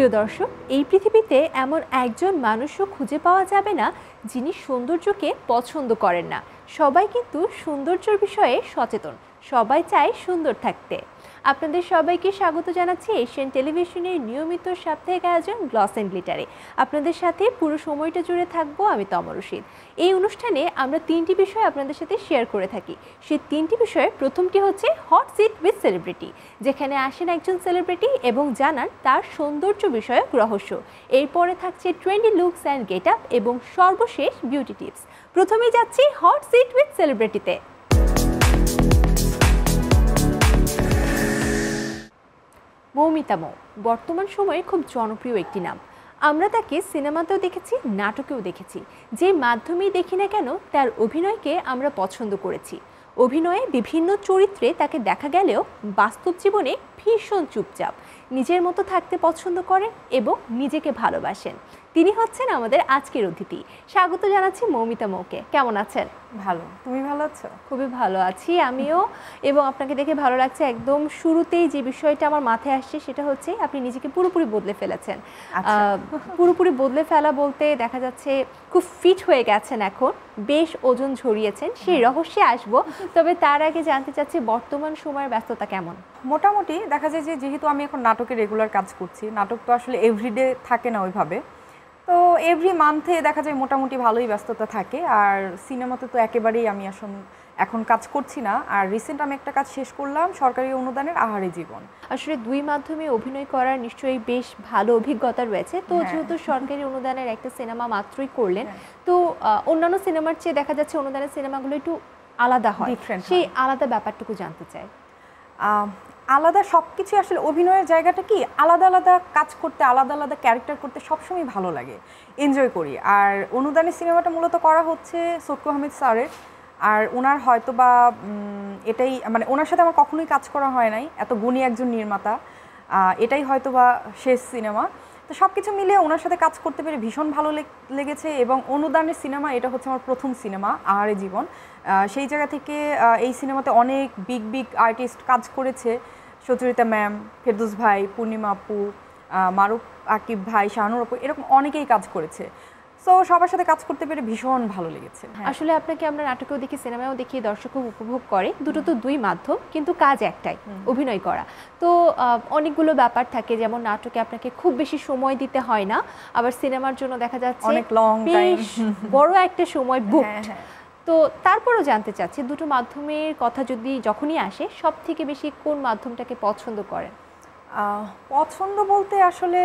প্রিয় দর্শক, এই পৃথিবীতে এমন একজন মানুষও খুঁজে পাওয়া যাবে না যিনি সৌন্দর্যকে পছন্দ করেন না। সবাই কিন্তু সৌন্দর্যের বিষয়ে সচেতন, সবাই চায় সুন্দর থাকতে। আপনাদের সবাইকে স্বাগত জানাচ্ছি এশিয়ান টেলিভিশনের নিয়মিত সাপ্তাহিক আয়োজন গ্লস অ্যান্ড গ্লিটারে। আপনাদের সাথে পুরো সময়টা জুড়ে থাকবো আমি তমর রশিদ। এই অনুষ্ঠানে আমরা তিনটি বিষয় আপনাদের সাথে শেয়ার করে থাকি। সেই তিনটি বিষয়ে প্রথমটি হচ্ছে হট সিট উইথ সেলিব্রিটি, যেখানে আসেন একজন সেলিব্রিটি এবং জানান তার সৌন্দর্য বিষয়ক রহস্য। এরপরে থাকছে trendy looks and get up এবং সর্বশেষ বিউটি টিপস। প্রথমেই যাচ্ছি হট সিট উইথ সেলিব্রিটিতে। মৌমিতা মৌ বর্তমান সময়ে খুব জনপ্রিয় একটি নাম। আমরা তাকে সিনেমাতেও দেখেছি, নাটকেও দেখেছি। যে মাধ্যমেই দেখি না কেন তার অভিনয়কে আমরা পছন্দ করেছি। অভিনয়ে বিভিন্ন চরিত্রে তাকে দেখা গেলেও বাস্তব জীবনে ভীষণ চুপচাপ, নিজের মতো থাকতে পছন্দ করেন এবং নিজেকে ভালোবাসেন। তিনি হচ্ছেন আমাদের আজকের অতিথি। স্বাগত জানাচ্ছি মৌমিতা মৌকে। কেমন আছেন? ভালো, তুমি ভালো আছো? খুবই ভালো আছি আমিও, এবং আপনাকে দেখে ভালো লাগছে। একদম শুরুতেই যে বিষয়টা আমার মাথায় আসছে সেটা হচ্ছে আপনি নিজেকে পুরোপুরি বদলে ফেলেছেন। পুরোপুরি বদলে ফেলা বলতে দেখা যাচ্ছে খুব ফিট হয়ে গেছেন, এখন বেশ ওজন ঝরিয়েছেন। সেই রহস্যে আসবো, তবে তার আগে জানতে চাচ্ছি বর্তমান সময়ের ব্যস্ততা কেমন? মোটামুটি দেখা যায় যে যেহেতু আমি এখন নাটকে রেগুলার কাজ করছি, নাটক তো আসলে এভরিডে থাকে না ওইভাবে, তো এভরি মান্থে দেখা যায় মোটামুটি ভালোই ব্যস্ততা থাকে। আর সিনেমাতে তো একেবারেই আমি এখন কাজ করছি না। আর রিসেন্ট আমি একটা কাজ শেষ করলাম, সরকারি অনুদানের আহারে জীবন। আসলে দুই মাধ্যমে অভিনয় করার নিশ্চয়ই বেশ ভালো অভিজ্ঞতা রয়েছে। তো যেহেতু সরকারি অনুদানের একটা সিনেমা মাত্রই করলেন, তো অন্যান্য সিনেমার চেয়ে দেখা যাচ্ছে অনুদানের সিনেমাগুলো একটু আলাদা হয়, সেই আলাদা ব্যাপারটুকু জানতে চাই। আলাদা সব কিছু আসলে অভিনয়ের জায়গাটা কি, আলাদা আলাদা কাজ করতে, আলাদা আলাদা ক্যারেক্টার করতে সবসময় ভালো লাগে, এনজয় করি। আর অনুদানের সিনেমাটা মূলত করা হচ্ছে সক্কু আহমেদ স্যারের। আর ওনার হয়তো বা এটাই, মানে ওনার সাথে আমার কখনোই কাজ করা হয় নাই, এত গুণী একজন নির্মাতা, এটাই হয়তো বা শেষ সিনেমা। তো সব কিছু মিলিয়ে ওনার সাথে কাজ করতে পেরে ভীষণ ভালো লেগেছে। এবং অনুদানের সিনেমা, এটা হচ্ছে আমার প্রথম সিনেমা আহারে জীবন। সেই জায়গা থেকে এই সিনেমাতে অনেক বিগ আর্টিস্ট কাজ করেছে। সুচরিতা ম্যাম, ফেরদৌস ভাই, পূর্ণিমা আপু, মারুফ আকিব ভাই, শাহানুর আপু, এরকম অনেকেই কাজ করেছে। সো সবার সাথে কাজ করতে পেরে ভীষণ ভালো লেগেছে। আসলে আপনাকে আমরা নাটকেও দেখি, সিনেমাও দেখি, দর্শকও উপভোগ করে। দুটো তো দুই মাধ্যম, কিন্তু কাজ একটাই, অভিনয় করা। তো অনেকগুলো ব্যাপার থাকে, যেমন নাটকে আপনাকে খুব বেশি সময় দিতে হয় না, আবার সিনেমার জন্য দেখা যাচ্ছে অনেক লং টাইম, বড় একটা সময় বুকড। তো তারপরও জানতে চাচ্ছি, দুটো মাধ্যমের কথা যদি যখনই আসে, সব থেকে বেশি কোন মাধ্যমটাকে পছন্দ করেন? পছন্দ বলতে আসলে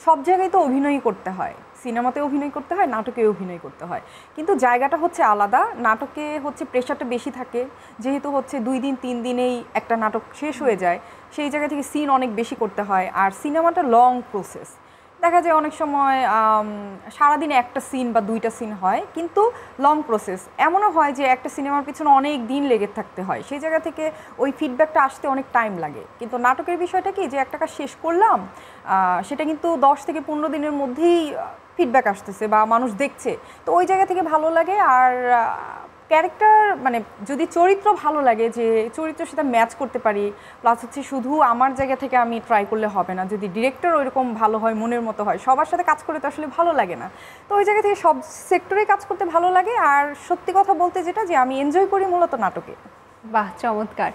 সব জায়গায় তো অভিনয় করতে হয়, সিনেমাতে অভিনয় করতে হয়, নাটকে অভিনয় করতে হয়, কিন্তু জায়গাটা হচ্ছে আলাদা। নাটকে হচ্ছে প্রেশারটা বেশি থাকে, যেহেতু হচ্ছে 2 দিন 3 দিনেই একটা নাটক শেষ হয়ে যায়, সেই জায়গা থেকে সিন অনেক বেশি করতে হয়। আর সিনেমাটা লং প্রসেস, দেখা যায় অনেক সময় সারাদিনে একটা সিন বা 2টা সিন হয়, কিন্তু লং প্রসেস। এমনও হয় যে একটা সিনেমার পিছনে অনেক দিন লেগে থাকতে হয়, সেই জায়গা থেকে ওই ফিডব্যাকটা আসতে অনেক টাইম লাগে। কিন্তু নাটকের বিষয়টা কি, যে একটা কাজ শেষ করলাম, সেটা কিন্তু 10 থেকে 15 দিনের মধ্যেই ফিডব্যাক আসতেছে বা মানুষ দেখছে, তো ওই জায়গা থেকে ভালো লাগে। আর ক্যারেক্টার, মানে যদি চরিত্র ভালো লাগে, যে চরিত্রের সাথে ম্যাচ করতে পারি, প্লাস হচ্ছে শুধু আমার জায়গা থেকে আমি ট্রাই করলে হবে না, যদি ডিরেক্টর ওইরকম ভালো হয়, মনের মতো হয়, সবার সাথে কাজ করতে আসলে ভালো লাগে না। তো ওই জায়গা থেকে সব সেক্টরে কাজ করতে ভালো লাগে। আর সত্যি কথা বলতে যেটা, যে আমি এনজয় করি মূলত নাটকে। বাহ, চমৎকার।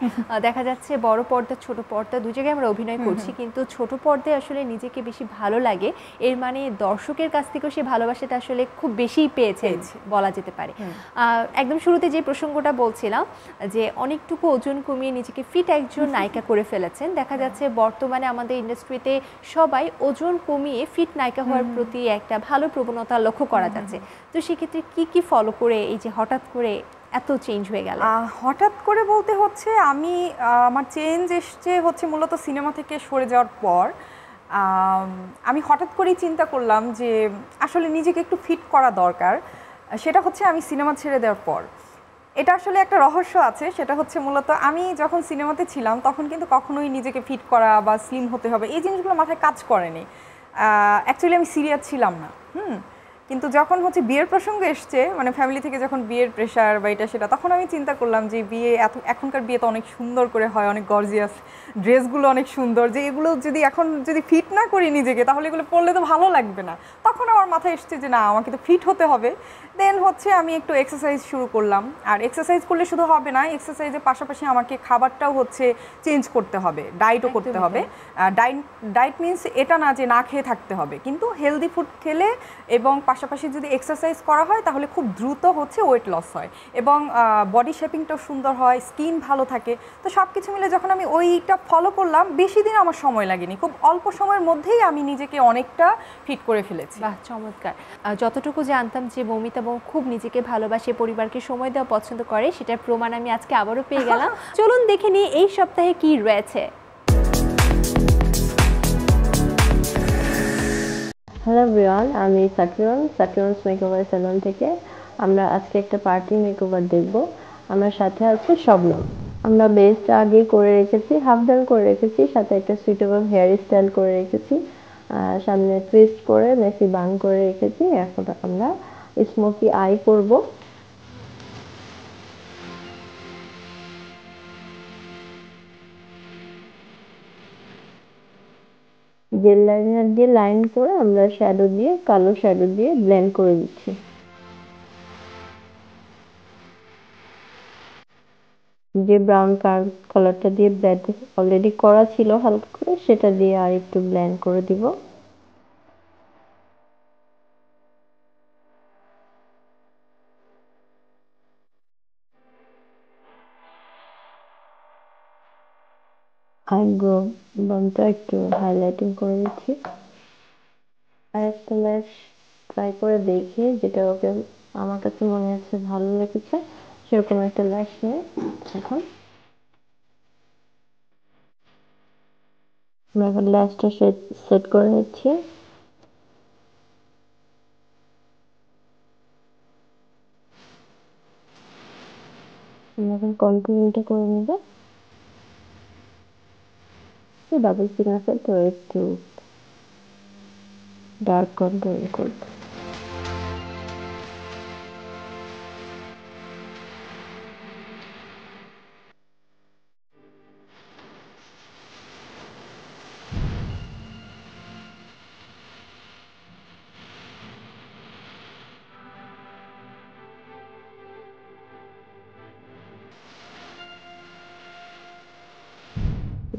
দেখা যাচ্ছে বড় পর্দা, ছোট পর্দা দুই জায়গায় আমরা অভিনয় করছি, কিন্তু ছোট পর্দায় আসলে নিজেকে বেশি ভালো লাগে। এর মানে দর্শকের কাছ থেকেও সে ভালোবাসাটা আসলে খুব বেশিই পেয়েছে বলা যেতে পারে। একদম শুরুতে যে প্রসঙ্গটা বলছিলাম, যে অনেকটুকু ওজন কমিয়ে নিজেকে ফিট একজন নায়িকা করে ফেলেছেন। দেখা যাচ্ছে বর্তমানে আমাদের ইন্ডাস্ট্রিতে সবাই ওজন কমিয়ে ফিট নায়িকা হওয়ার প্রতি একটা ভালো প্রবণতা লক্ষ্য করা যাচ্ছে। তো সেক্ষেত্রে কি ফলো করে এই যে হঠাৎ করে এত চেঞ্জ হয়ে গেল? হঠাৎ করে বলতে হচ্ছে আমার চেঞ্জ এসছে হচ্ছে মূলত সিনেমা থেকে সরে যাওয়ার পর। আমি হঠাৎ করেই চিন্তা করলাম যে আসলে নিজেকে একটু ফিট করা দরকার। সেটা হচ্ছে আমি সিনেমা ছেড়ে দেওয়ার পর। এটা আসলে একটা রহস্য আছে, সেটা হচ্ছে মূলত আমি যখন সিনেমাতে ছিলাম তখন কিন্তু কখনোই নিজেকে ফিট করা বা স্লিম হতে হবে এই জিনিসগুলো মাথায় কাজ করেনি। অ্যাকচুয়ালি আমি সিরিয়াস ছিলাম না। কিন্তু যখন হচ্ছে বিয়ের প্রসঙ্গ এসছে, মানে ফ্যামিলি থেকে যখন বিয়ের প্রেশার বা এটা সেটা, তখন আমি চিন্তা করলাম যে বিয়ে এখনকার বিয়ে তো অনেক সুন্দর করে হয়, অনেক গর্জিয়াস ড্রেসগুলো অনেক সুন্দর, যে এগুলো যদি এখন যদি ফিট না করি নিজেকে তাহলে এগুলো পরলে তো ভালো লাগবে না। তখন আমার মাথায় এসছে যে না, আমাকে তো ফিট হতে হবে। দেন হচ্ছে আমি একটু এক্সারসাইজ শুরু করলাম। আর এক্সারসাইজ করলে শুধু হবে না, এক্সারসাইজের পাশাপাশি আমাকে খাবারটাও হচ্ছে চেঞ্জ করতে হবে, ডায়েটও করতে হবে। ডায়েট মিনস এটা না যে না খেয়ে থাকতে হবে, কিন্তু হেলদি ফুড খেলে এবং পাশাপাশি যদি এক্সারসাইজ করা হয় তাহলে খুব দ্রুত হচ্ছে ওয়েট লস হয় এবং বডি শেপিংটাও সুন্দর হয়, স্কিন ভালো থাকে। তো সব কিছু মিলে যখন আমি ওইটা ফলো করলাম, বেশি দিন আমার সময় লাগেনি, খুব অল্প সময়ের মধ্যেই আমি নিজেকে অনেকটা ফিট করে ফেলেছি। বাহ, চমৎকার। যতটুকু জানতাম যে মৌমিতা খুব নিজেকে ভালোবাসে, পরিবারকে সময় দেওয়া পছন্দ করে, সেটার প্রমাণ আমি আজকে আবারও পেয়ে গেলাম। চলুন দেখে নিই এই সপ্তাহে কি রয়েছে। হ্যালো এভরিওয়ান, আমি সাকিরনস মেকওভার স্যালন থেকে। আমরা আজকে একটা পার্টি মেকওভার দেখব। আমার সাথে আছে শবনম। আমরা বেসটা আগে করে রেখেছি, হাফ ডান করে রেখেছি, সাথে একটা সুইটেবল হেয়ার স্টাইল করে রেখেছি, সামনে টুইস্ট করে মেসি বান করে রেখেছি। এখন আমরা স্মোকি আই করব। জেল লাইনার দিয়ে লাইন করে আমরা শ্যাডো দিয়ে, কালো শ্যাডো দিয়ে ব্লেন্ড করে দিচ্ছি। যে ব্রাউন কালারটা দিয়ে ব্লেন্ড অলরেডি করা ছিল হালকা করে, সেটা দিয়ে আর একটু ব্লেন্ড করে দিব। আইব্রো বনটা একটু হাইলাইটিং করে দিচ্ছি। আর একটা ল্যাশ ট্রাই করে দেখি, যেটা ওকে আমার কাছে মনে হচ্ছে ভালো লেগেছে, সেরকম একটা ল্যাশ নিয়ে এখন আমরা এখন ল্যাশটা সেট করে নিচ্ছি। আমরা এখন কন্টিনিউটা করে নেব। ডাবল চিন আছে তো একটু ডার্ক কন্ট্রোল করব।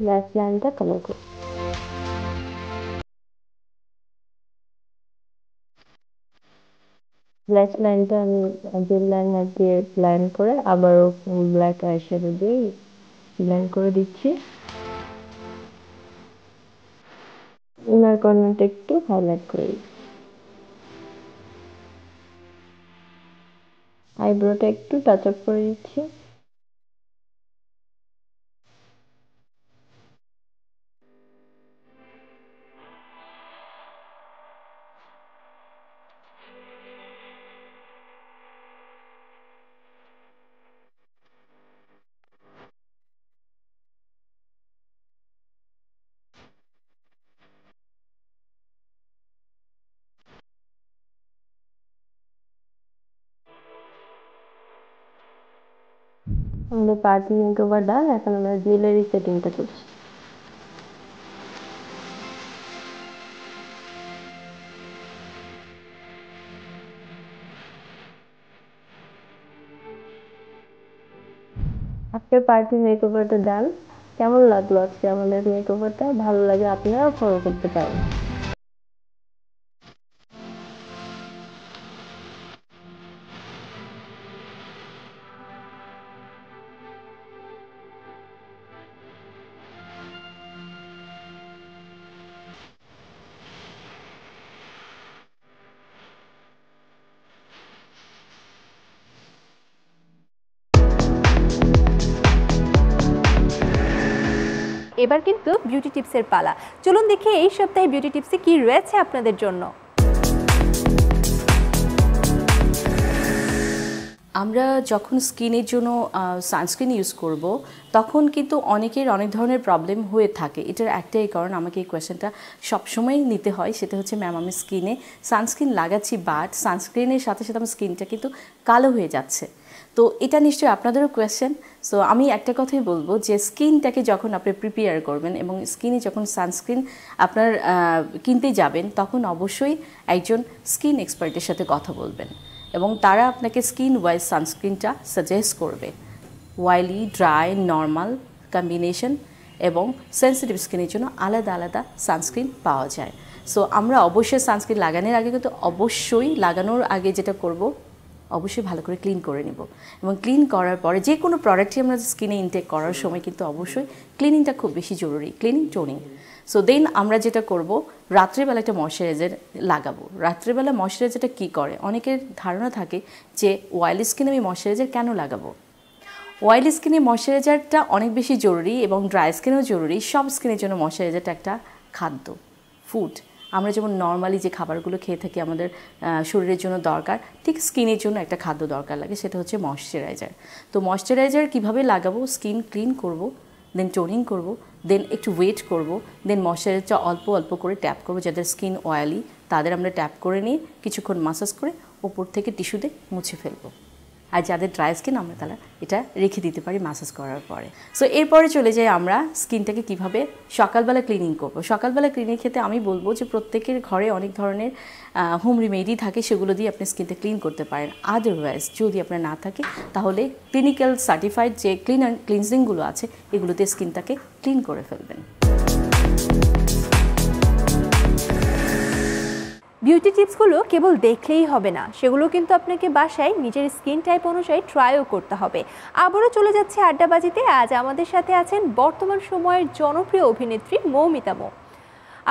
ল্যাশ লাইনটা কালার করব। ল্যাশ লাইনটা আমি জেল লাইনার দিয়ে ব্লেন্ড করে আবারও ব্ল্যাক আইশ্যাডো দিয়ে ব্লেন্ড করে দিচ্ছি। ইনার কর্নারটা একটু হাইলাইট করে দিচ্ছি। আইব্রোটা একটু টাচ আপ করে দিচ্ছি। আমাদের পার্টি মেকওভার ডান। এখন আমরা জুয়েলারি সেটিংটা করছি। আজকের পার্টি মেকওভারটা ডান। কেমন লাগলো আজকে আমাদের মেকওভারটা? ভালো লাগে আপনারাও ফলো করতে পারেন। এবার কিন্তু বিউটি টিপসের পালা। চলুন দেখি এই সপ্তাহে বিউটি টিপসে কি রয়েছে আপনাদের জন্য। আমরা যখন স্কিনের জন্য সানস্ক্রিন ইউজ করব, তখন কিন্তু অনেকের অনেক ধরনের প্রবলেম হয়ে থাকে। এটার একটাই কারণ, আমাকে এই কোয়েশ্চেনটা সবসময় নিতে হয়, সেটা হচ্ছে ম্যাম আমি স্কিনে সানস্ক্রিন লাগাচ্ছি, বাট সানস্ক্রিনের সাথে সাথে আমার স্কিনটা কিন্তু কালো হয়ে যাচ্ছে। তো এটা নিশ্চয়ই আপনাদেরও কোয়েশ্চেন। সো আমি একটা কথাই বলবো যে স্কিনটাকে যখন আপনি প্রিপেয়ার করবেন এবং স্কিনে যখন সানস্ক্রিন আপনার কিনতে যাবেন তখন অবশ্যই একজন স্কিন এক্সপার্টের সাথে কথা বলবেন এবং তারা আপনাকে স্কিন ওয়াইজ সানস্ক্রিনটা সাজেস্ট করবে। ওয়াইলি, ড্রাই, নর্মাল কম্বিনেশন এবং সেন্সিটিভ স্কিনের জন্য আলাদা আলাদা সানস্ক্রিন পাওয়া যায়। সো আমরা অবশ্যই সানস্ক্রিন লাগানোর আগে কিন্তু অবশ্যই লাগানোর আগে যেটা করব অবশ্যই ভালো করে ক্লিন করে নিব এবং ক্লিন করার পরে যে কোনো প্রোডাক্টই আমরা স্কিনে ইনটেক করার সময় কিন্তু অবশ্যই ক্লিনিংটা খুব বেশি জরুরি, ক্লিনিং টোনিং। সো দেন আমরা যেটা করব রাত্রেবেলা একটা ময়শ্চারাইজার লাগাবো। রাত্রেবেলা ময়শ্চারাইজারটা কী করে, অনেকের ধারণা থাকে যে অয়েলি স্কিনে আমি ময়শ্চারাইজার কেন লাগাবো। অয়েলি স্কিনে ময়শ্চারাইজারটা অনেক বেশি জরুরি এবং ড্রাই স্কিনেও জরুরি। সব স্কিনের জন্য ময়শ্চারাইজারটা একটা খাদ্য, ফুড। আমরা যেমন নর্মালি যে খাবারগুলো খেয়ে থাকি আমাদের শরীরের জন্য দরকার, ঠিক স্কিনের জন্য একটা খাদ্য দরকার লাগে, সেটা হচ্ছে ময়শ্চারাইজার। তো ময়শ্চারাইজার কীভাবে লাগাবো, স্কিন ক্লিন করব, দেন টোনিং করব, দেন একটু ওয়েট করব, দেন ময়শ্চারাইজারটা অল্প অল্প করে ট্যাপ করবো। যাদের স্কিন অয়েলি তাদের আমরা ট্যাপ করে নিয়ে কিছুক্ষণ মাসাজ করে ওপর থেকে টিস্যু দিয়ে মুছে ফেলবো। আর যাদের ড্রাই স্কিন আমরা তারা এটা রেখে দিতে পারি ম্যাসাজ করার পরে। সো এরপরে চলে যাই আমরা স্কিনটাকে কিভাবে সকালবেলা ক্লিনিং করব। সকালবেলা ক্লিনিং ক্ষেত্রে আমি বলবো যে প্রত্যেকের ঘরে অনেক ধরনের হোম রেমেডি থাকে, সেগুলো দিয়ে আপনি স্কিনটা ক্লিন করতে পারেন। আদারওয়াইজ যদি আপনার না থাকে তাহলে ক্লিনিক্যাল সার্টিফাইড যে ক্লিনজিংগুলো আছে এগুলোতে স্কিনটাকে ক্লিন করে ফেলবেন। বিউটি টিপসগুলো কেবল দেখলেই হবে না, সেগুলো কিন্তু আপনাকে বাসায় নিজের স্কিন টাইপ অনুযায়ী ট্রাইও করতে হবে। আবারও চলে যাচ্ছে আড্ডাবাজিতে। আজ আমাদের সাথে আছেন বর্তমান সময়ের জনপ্রিয় অভিনেত্রী মৌমিতা মৌ।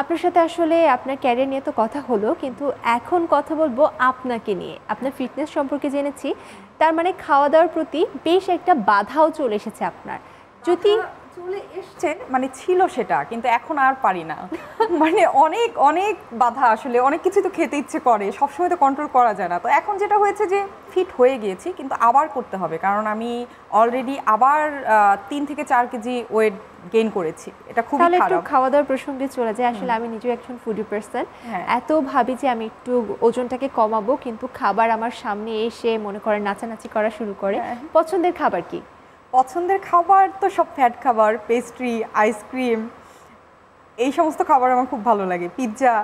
আপনার সাথে আসলে আপনার ক্যারিয়ার নিয়ে তো কথা হলো, কিন্তু এখন কথা বলবো আপনাকে নিয়ে। আপনার ফিটনেস সম্পর্কে জেনেছি, তার মানে খাওয়া দাওয়ার প্রতি বেশ একটা বাধাও চলে এসেছে আপনার। যদি চলে এসছে মানে ছিল সেটা, কিন্তু এখন আর পারি না। মানে অনেক অনেক বাধা, আসলে অনেক কিছু তো খেতে ইচ্ছে করে, সবসময় তো কন্ট্রোল করা যায় না। তো এখন যেটা হয়েছে যে ফিট হয়ে গিয়েছি, কিন্তু আবার করতে হবে, কারণ আমি অলরেডি আবার 3 থেকে 4 কেজি ওয়েট গেইন করেছি। এটা খুবই খারাপ। একটু খাওয়া দাওয়ার প্রসঙ্গে চলে যায়। আসলে আমি নিজেও একজন ফুডি পার্সন। এত ভাবি যে আমি একটু ওজনটাকে কমাবো, কিন্তু খাবার আমার সামনে এসে মনে করে নাচানাচি করা শুরু করে। পছন্দের খাবার কি? পছন্দের খাবার তো সব ফ্যাট খাবার, পেস্ট্রি, আইসক্রিম, এই সমস্ত খাবার আমার খুব ভালো লাগে। Pizza,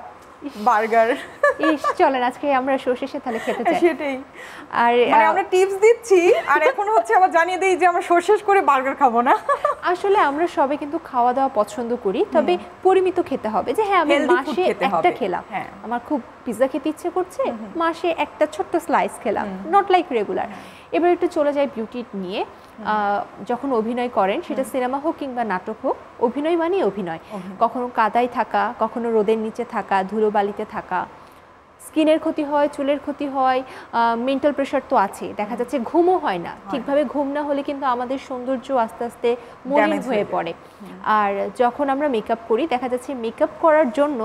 burger. চলেন আজকে আমরা শো শেষে তাহলে খেতে চাই। সেটাই। আর মানে আমরা টিপস দিচ্ছি, আর এখন হচ্ছে আমরা জানিয়ে দিই যে আমরা শো শেষ করে বার্গার খাবো না। আসলে আমরা সবাই কিন্তু খাওয়া দাওয়া পছন্দ করি, তবে পরিমিত খেতে হবে। যে হ্যাঁ আমি মাসে একটা খেলাম, আমার খুব পিৎজা খেতে ইচ্ছে করছে, মাসে একটা ছোট্ট স্লাইস খেলাম, নট লাইক রেগুলার। এবার একটু চলে যায় বিউটি নিয়ে। যখন অভিনয় করেন, সেটা সিনেমা হোক কিংবা নাটক হোক, অভিনয় মানে অভিনয়। কখনো কাদায় থাকা, কখনো রোদের নিচে থাকা, ধুলোবালিতে থাকা, স্কিনের ক্ষতি হয়, চুলের ক্ষতি হয়, মেন্টাল প্রেশার তো আছে। দেখা যাচ্ছে ঘুমও হয় না ঠিকভাবে। ঘুম না হলে কিন্তু আমাদের সৌন্দর্য আস্তে আস্তে মলিন হয়ে পড়ে। আর যখন আমরা মেকআপ করি, দেখা যাচ্ছে মেকআপ করার জন্য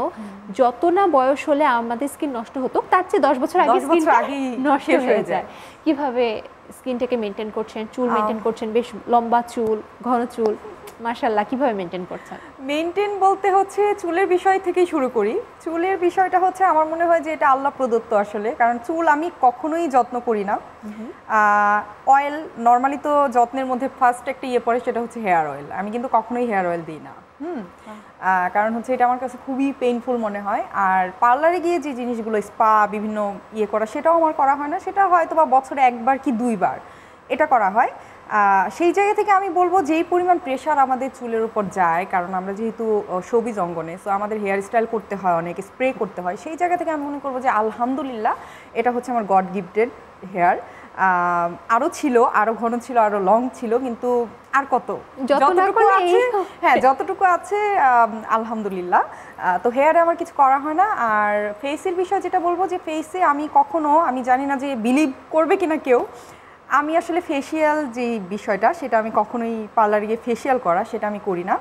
যত না বয়স হলে আমাদের স্কিন নষ্ট হতো, তার চেয়ে 10 বছর আগে স্কিনটা নষ্ট হয়ে যায়। কিভাবে স্কিনটাকে মেনটেন করছেন? চুল মেনটেন করছেন, বেশ লম্বা চুল, ঘন চুল, মাশাআল্লাহ, কিভাবে মেনটেন করছেন? মেনটেন বলতে হচ্ছে চুলের বিষয় থেকেই শুরু করি। চুলের বিষয়টা হচ্ছে আমার মনে হয় যে এটা আল্লাহ প্রদত্ত আসলে, কারণ চুল আমি কখনোই যত্ন করি না। অয়েল নর্মালি তো যত্নের মধ্যে ফার্স্ট একটা পড়ে, সেটা হচ্ছে হেয়ার অয়েল। আমি কিন্তু কখনোই হেয়ার অয়েল দিই না। কারণ হচ্ছে এটা আমার কাছে খুবই পেইনফুল মনে হয়। আর পার্লারে গিয়ে যে জিনিসগুলো স্পা বিভিন্ন করা, সেটাও আমার করা হয় না। সেটা হয়তো বা বছরে 1 বার কি 2 বার এটা করা হয়। সেই জায়গা থেকে আমি বলবো যেই পরিমাণ প্রেশার আমাদের চুলের উপর যায়, কারণ আমরা যেহেতু শোবিজ অঙ্গনে, সো আমাদের হেয়ার স্টাইল করতে হয়, অনেক স্প্রে করতে হয়। সেই জায়গা থেকে আমি মনে করবো যে আলহামদুলিল্লাহ এটা হচ্ছে আমার গড গিফটেড হেয়ার। আরও ছিল, আরও ঘন ছিল, আরও লং ছিল, কিন্তু আর কত, যতটুকু আছে, যতটুকু আছে আলহামদুলিল্লাহ। তো হেয়ারে আমার কিছু করা হয় না। আর ফেসের বিষয় যেটা বলবো, যে ফেসে আমি কখনো, আমি জানি না যে বিলিভ করবে কিনা কেউ, আমি আসলে ফেসিয়াল যে বিষয়টা, সেটা আমি কখনোই পার্লারে গিয়ে ফেসিয়াল করা, সেটা আমি করি না।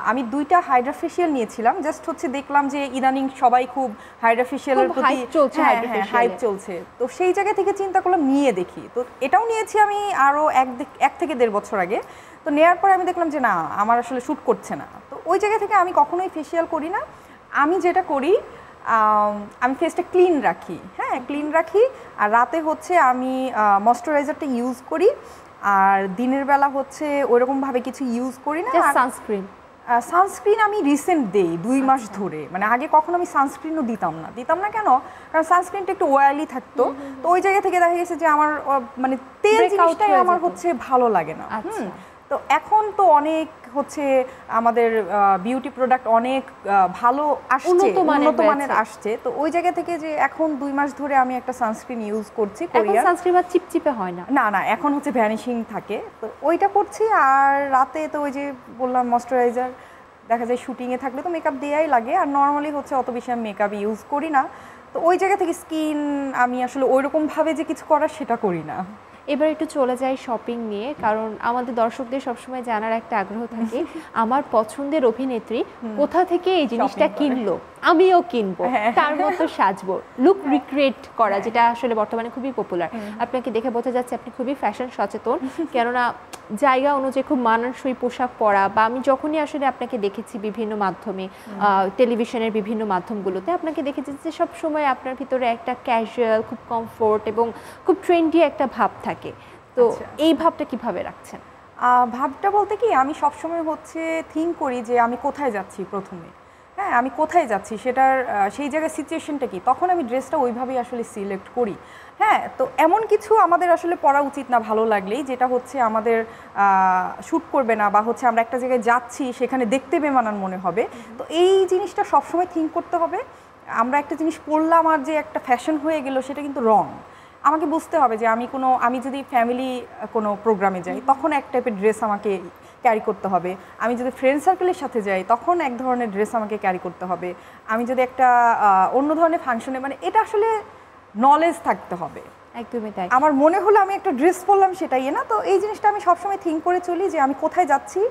আমি 2টা হাইড্রা ফেসিয়াল নিয়েছিলাম, জাস্ট হচ্ছে দেখলাম যে ইদানিং সবাই খুব হাইড্রা ফেসিয়ালের প্রতি হাইপ চলছে। তো সেই জায়গা থেকে চিন্তা করলাম নিয়ে দেখি। তো এটাও নিয়েছি আমি আরও 1 থেকে 1.5 বছর আগে। তো নেওয়ার পরে আমি দেখলাম যে না, আমার আসলে শ্যুট করছে না। তো ওই জায়গা থেকে আমি কখনোই ফেসিয়াল করি না। আমি যেটা করি, আমি ফেসটা ক্লিন রাখি, ক্লিন রাখি। আর রাতে হচ্ছে আমি ময়েশ্চারাইজারটা ইউজ করি। আর দিনের বেলা হচ্ছে ওইরকমভাবে কিছু ইউজ করি না। সানস্ক্রিন? সানস্ক্রিন আমি রিসেন্ট দেই 2 মাস ধরে, মানে আগে কখনো আমি সানস্ক্রিনও দিতাম না কেন, কারণ সানস্ক্রিনটা একটু অয়েলি থাকতো, তো ওই জায়গা থেকে দেখা গেছে যে আমার মানে তেল জিনিসটাই আমার হচ্ছে ভালো লাগে না। তো এখন তো অনেক হচ্ছে আমাদের বিউটি প্রোডাক্ট অনেক ভালো আসছে, উন্নত মানের আসছে, তো ওই জায়গা থেকে যে এখন 2 মাস ধরে আমি একটা সানস্ক্রিন ইউজ করছি কোরিয়ার। সানস্ক্রিন আর চিপচিপে হয় না? না এখন হচ্ছে ভ্যানিশিং থাকে, তো ওইটা করছি। আর রাতে তো ওই যে বললাম ময়শ্চারাইজার, দেখা যায় শুটিংয়ে থাকলে তো মেকআপ দেওয়াই লাগে, আর নর্মালি হচ্ছে অত বেশি আমি মেকআপ ইউজ করি না, তো ওই জায়গা থেকে স্কিন আমি আসলে ওইরকমভাবে যে কিছু করার সেটা করি না। এবার একটু চলে যাই শপিং নিয়ে, কারণ আমাদের দর্শকদের সবসময় জানার একটা আগ্রহ থাকে আমার পছন্দের অভিনেত্রী কোথা থেকে এই জিনিসটা কিনলো, আমিও কিনবো, তার মতো সাজবো, লুক রিক্রিয়েট করা, যেটা আসলে বর্তমানে খুবই পপুলার। আপনাকে দেখে বোঝা যাচ্ছে আপনি খুবই ফ্যাশন সচেতন, কেননা জায়গা অনুযায়ী খুব মানানসই পোশাক পরা, বা আমি যখনই আসলে আপনাকে দেখেছি বিভিন্ন মাধ্যমে, টেলিভিশনের বিভিন্ন মাধ্যমগুলোতে আপনাকে দেখেছি যে সব সময় আপনার ভিতরে একটা ক্যাজুয়াল, খুব কমফোর্ট এবং খুব ট্রেন্ডি একটা ভাব থাকে, তো এই ভাবটা কিভাবে রাখছেন? ভাবটা বলতে কি, আমি সবসময় হচ্ছে থিঙ্ক করি যে আমি কোথায় যাচ্ছি প্রথমে, হ্যাঁ আমি কোথায় যাচ্ছি সেটার সেই জায়গায় সিচুয়েশনটা কি, তখন আমি ড্রেসটা ওইভাবেই আসলে সিলেক্ট করি। হ্যাঁ, তো এমন কিছু আমাদের আসলে পরা উচিত না ভালো লাগলেই, যেটা হচ্ছে আমাদের শ্যুট করবে না, বা হচ্ছে আমরা একটা জায়গায় যাচ্ছি সেখানে দেখতে বেমানান মনে হবে, তো এই জিনিসটা সবসময় থিঙ্ক করতে হবে। আমরা একটা জিনিস পরলাম আর যে একটা ফ্যাশন হয়ে গেল সেটা কিন্তু রং। আমাকে বুঝতে হবে যে আমি যদি ফ্যামিলি কোনো প্রোগ্রামে যাই তখন এক টাইপের ড্রেস আমাকে ক্যারি করতে হবে, আমি যদি ফ্রেন্ড সার্কেলের সাথে যাই তখন এক ধরনের ড্রেস আমাকে ক্যারি করতে হবে, আমি যদি একটা অন্য ধরনের ফাংশনে, মানে এটা আসলে নলেজ থাকতে হবে। একদমই তাই। আমার মনে হলো আমি একটা ড্রেস পরলাম সেটাই না, তো এই জিনিসটা আমি সবসময় থিঙ্ক করে চলি যে আমি কোথায় যাচ্ছি,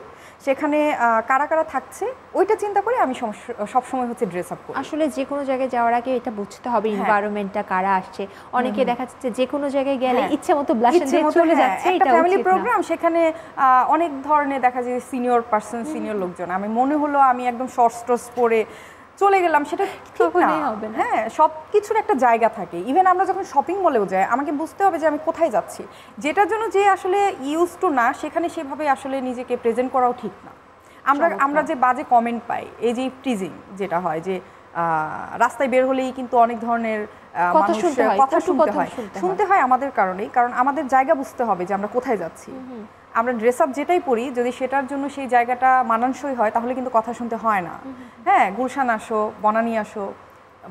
সেখানে কারা কারা থাকছে, ওইটা চিন্তা করে আমি সবসময় হচ্ছে ড্রেস আপ করি। আসলে যে কোনো জায়গায় যাওয়ার আগে এটা বুঝতে হবে এনভায়রনমেন্টটা, কারা আসছে। অনেকে দেখা যাচ্ছে যে কোনো জায়গায় গেলে ইচ্ছে মতো ব্লাশন দিয়ে চলে যাচ্ছে, এটা ফ্যামিলি প্রোগ্রাম, সেখানে অনেক ধরনের দেখা যায় সিনিয়র পারসন, সিনিয়র লোকজন, আমি মনে হলো আমি একদম শর্টস টর্টস পরে চলে গেলাম, সেটা ঠিক না। হ্যাঁ, সব কিছুর একটা জায়গা থাকে। ইভেন আমরা যখন শপিং মলেও যাই আমাকে বুঝতে হবে যে আমি কোথায় যাচ্ছি, যেটার জন্য যে আসলে ইউজ টু না সেখানে সেভাবে আসলে নিজেকে প্রেজেন্ট করাও ঠিক না। আমরা যে বাজে কমেন্ট পাই, এই যে টিজিং যেটা হয়, যে রাস্তায় বের হলেই কিন্তু অনেক ধরনের কথা শুনতে হয় আমাদের কারণেই, কারণ আমাদের জায়গা বুঝতে হবে যে আমরা কোথায় যাচ্ছি। আমরা ড্রেস আপ যেটাই পরি, যদি সেটার জন্য সেই জায়গাটা মানানসই হয় তাহলে কিন্তু কথা শুনতে হয় না। হ্যাঁ, গুলশান আসো,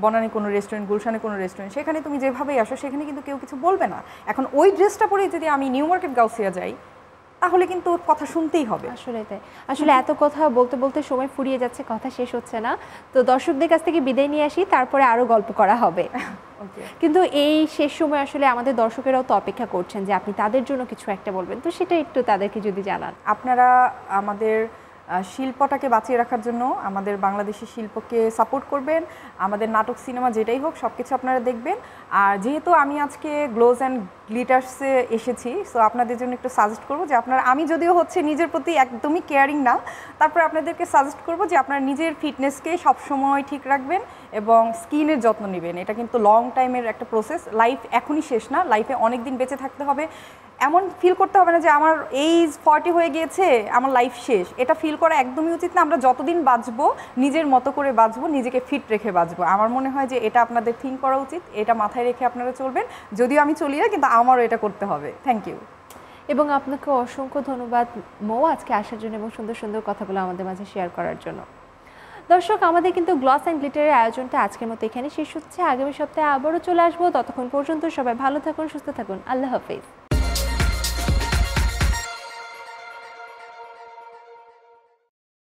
বনানী কোনো রেস্টুরেন্ট, গুলশানে কোনো রেস্টুরেন্ট, সেখানে তুমি যেভাবেই আসো সেখানে কিন্তু কেউ কিছু বলবে না। এখন ওই ড্রেসটা পরে যদি আমি নিউ মার্কেট গাউসিয়া যাই তাহলে কিন্তু কথা শুনতেই হবে। আসলে তাই, আসলে এত কথা বলতে বলতে সময় ফুরিয়ে যাচ্ছে, কথা শেষ হচ্ছে না, তো দর্শকদের কাছ থেকে বিদায় নিয়ে আসি, তারপরে আরো গল্প করা হবে। কিন্তু এই শেষ সময় আসলে আমাদের দর্শকেরাও তো অপেক্ষা করছেন যে আপনি তাদের জন্য কিছু একটা বলবেন, তো সেটা একটু তাদেরকে যদি জানান। আপনারা আমাদের শিল্পটাকে বাঁচিয়ে রাখার জন্য আমাদের বাংলাদেশি শিল্পকে সাপোর্ট করবেন, আমাদের নাটক সিনেমা যেটাই হোক সব কিছু আপনারা দেখবেন। আর যেহেতু আমি আজকে গ্লোজ অ্যান্ড গ্লিটার্সে এসেছি, সো আপনাদের জন্য একটু সাজেস্ট করবো যে আমি যদিও হচ্ছে নিজের প্রতি একদমই কেয়ারিং না, তারপরে আপনাদেরকে সাজেস্ট করবো যে আপনারা নিজের ফিটনেসকে সবসময় ঠিক রাখবেন এবং স্কিনের যত্ন নেবেন। এটা কিন্তু লং টাইমের একটা প্রসেস, লাইফ এখনই শেষ না, লাইফে অনেক দিন বেঁচে থাকতে হবে। এমন ফিল করতে হবে না যে আমার এইজ 40 হয়ে গিয়েছে, আমার লাইফ শেষ, এটা ফিল করা একদমই উচিত না। আমরা যতদিন বাঁচবো নিজের মতো করে বাঁচবো, নিজেকে ফিট রেখে বাঁচবো। আমার মনে হয় যে এটা আপনাদের থিঙ্ক করা উচিত, এটা মাথায় রেখে আপনারা চলবেন। যদিও আমি চলি না, কিন্তু আমারও এটা করতে হবে। Thank you. এবং আপনাকে অসংখ্য ধন্যবাদ মৌ, আজকে আসার জন্য এবং সুন্দর সুন্দর কথাগুলো আমাদের মাঝে শেয়ার করার জন্য। দর্শক, আমাদের কিন্তু গ্লস অ্যান্ড গ্লিটারের আয়োজনটা আজকের মতো এখানে শেষ হচ্ছে। আগামী সপ্তাহে আবারও চলে আসবো, ততক্ষণ পর্যন্ত সবাই ভালো থাকুন, সুস্থ থাকুন, আল্লাহ হাফেজ।